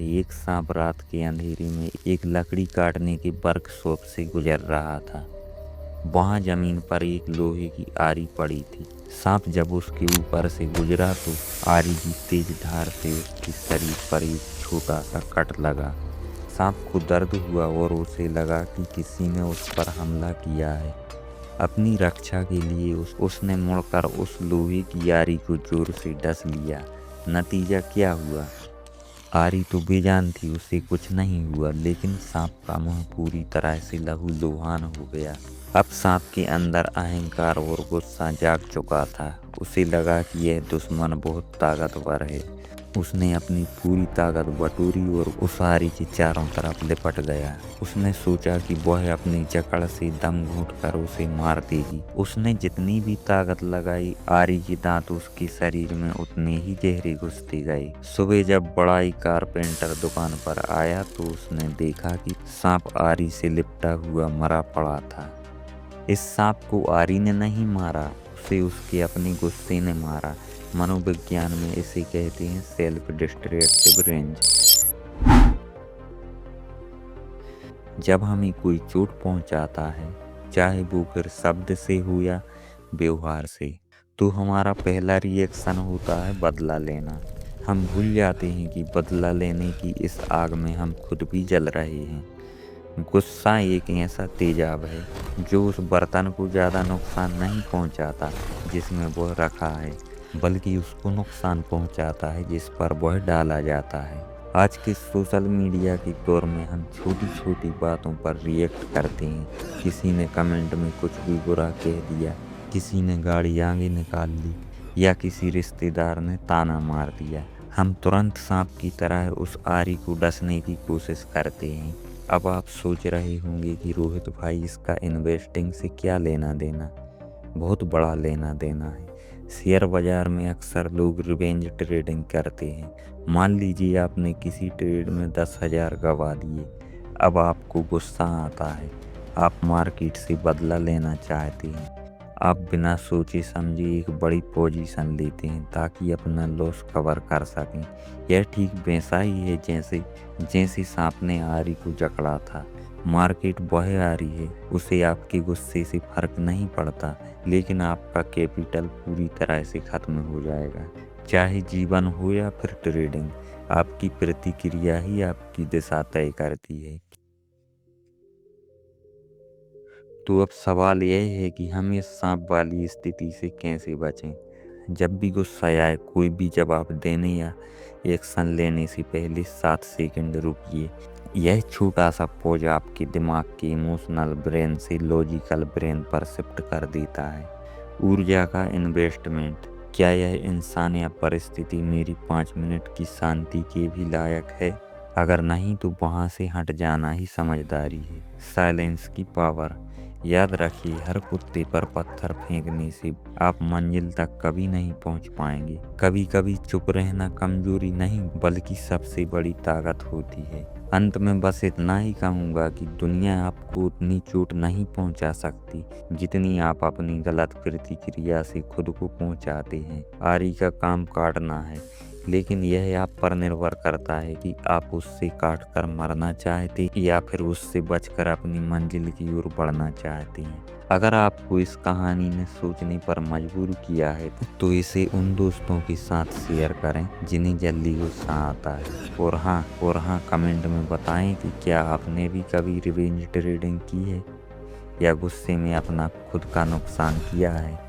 एक सांप रात के अंधेरे में एक लकड़ी काटने के वर्कशॉप से गुजर रहा था। वहां जमीन पर एक लोहे की आरी पड़ी थी। सांप जब उसके ऊपर से गुजरा तो आरी की तेज धार से उसके शरीर पर एक छोटा सा कट लगा। सांप को दर्द हुआ और उसे लगा कि किसी ने उस पर हमला किया है। अपनी रक्षा के लिए उसने मुड़कर उस लोहे की आरी को जोर से डस लिया। नतीजा क्या हुआ? आरी तो बेजान थी, उसे कुछ नहीं हुआ, लेकिन सांप का मुंह पूरी तरह से लहूलुहान हो गया। अब सांप के अंदर अहंकार और गुस्सा जाग चुका था। उसे लगा कि यह दुश्मन बहुत ताकतवर है। उसने अपनी पूरी ताकत बटोरी और उस आरी के चारों तरफ लिपट गया। उसने सोचा कि वह अपनी जकड़ से दम घूंटकर उसे मार देगी। उसने जितनी भी ताकत लगाई, आरी के दांत उसके शरीर में उतने ही गहरे घुसते गए। सुबह जब बड़ाई कारपेंटर दुकान पर आया तो उसने देखा कि सांप आरी से लिपटा हुआ मरा पड़ा था। इस सांप को आरी ने नहीं मारा, उसे उसके अपने गुस्से ने मारा। मनोविज्ञान में इसे कहते हैं सेल्फ डिस्ट्रक्टिव रेंज। जब हमें कोई चोट पहुंचाता है, चाहे वो फिर शब्द से हो या व्यवहार से, तो हमारा पहला रिएक्शन होता है बदला लेना। हम भूल जाते हैं कि बदला लेने की इस आग में हम खुद भी जल रहे हैं। गुस्सा एक ऐसा तेजाब है जो उस बर्तन को ज़्यादा नुकसान नहीं पहुंचाता जिसमें वह रखा है, बल्कि उसको नुकसान पहुंचाता है जिस पर वह डाला जाता है। आज के सोशल मीडिया के दौर में हम छोटी छोटी बातों पर रिएक्ट करते हैं। किसी ने कमेंट में कुछ भी बुरा कह दिया, किसी ने गाड़ी आगे निकाल ली, या किसी रिश्तेदार ने ताना मार दिया। हम तुरंत सांप की तरह उस आरी को डसने की कोशिश करते हैं। अब आप सोच रहे होंगे कि रोहित भाई, इसका इन्वेस्टिंग से क्या लेना देना? बहुत बड़ा लेना देना है। शेयर बाजार में अक्सर लोग रिवेंज ट्रेडिंग करते हैं। मान लीजिए आपने किसी ट्रेड में 10,000 गंवा दिए। अब आपको गुस्सा आता है, आप मार्केट से बदला लेना चाहते हैं। आप बिना सोचे समझे एक बड़ी पोजीशन लेते हैं ताकि अपना लॉस कवर कर सकें। यह ठीक वैसा ही है जैसे सांप ने आरी को जकड़ा था। मार्केट वह आरी है, उसे आपके गुस्से से फर्क नहीं पड़ता, लेकिन आपका कैपिटल पूरी तरह से खत्म हो जाएगा। चाहे जीवन हो या फिर ट्रेडिंग, आपकी प्रतिक्रिया ही आपकी दिशा तय करती है। तो अब सवाल यह है कि हम इस सांप वाली स्थिति से कैसे बचें? जब भी गुस्सा आए, कोई भी जवाब देने या एक्शन लेने से पहले 7 सेकंड रुकिए। यह छोटा सा पॉज आपके दिमाग के इमोशनल ब्रेन से लॉजिकल ब्रेन पर शिफ्ट कर देता है। ऊर्जा का इन्वेस्टमेंट। क्या यह इंसान या परिस्थिति मेरी 5 मिनट की शांति के भी लायक है? अगर नहीं तो वहाँ से हट जाना ही समझदारी है। साइलेंस की पावर। याद रखिए, हर कुत्ते पर पत्थर फेंकने से आप मंजिल तक कभी नहीं पहुंच पाएंगे। कभी कभी चुप रहना कमजोरी नहीं, बल्कि सबसे बड़ी ताकत होती है। अंत में बस इतना ही कहूँगा कि दुनिया आपको उतनी चोट नहीं पहुंचा सकती जितनी आप अपनी गलत प्रतिक्रिया से खुद को पहुंचाते हैं। आरी का काम काटना है, लेकिन यह आप पर निर्भर करता है कि आप उससे काट कर मरना चाहते या फिर उससे बचकर अपनी मंजिल की ओर बढ़ना चाहते हैं। अगर आपको इस कहानी ने सोचने पर मजबूर किया है तो इसे उन दोस्तों के साथ शेयर करें जिन्हें जल्दी गुस्सा आता है। और हाँ, कमेंट में बताएं कि क्या आपने भी कभी रिवेंज ट्रेडिंग की है या गुस्से में अपना खुद का नुकसान किया है।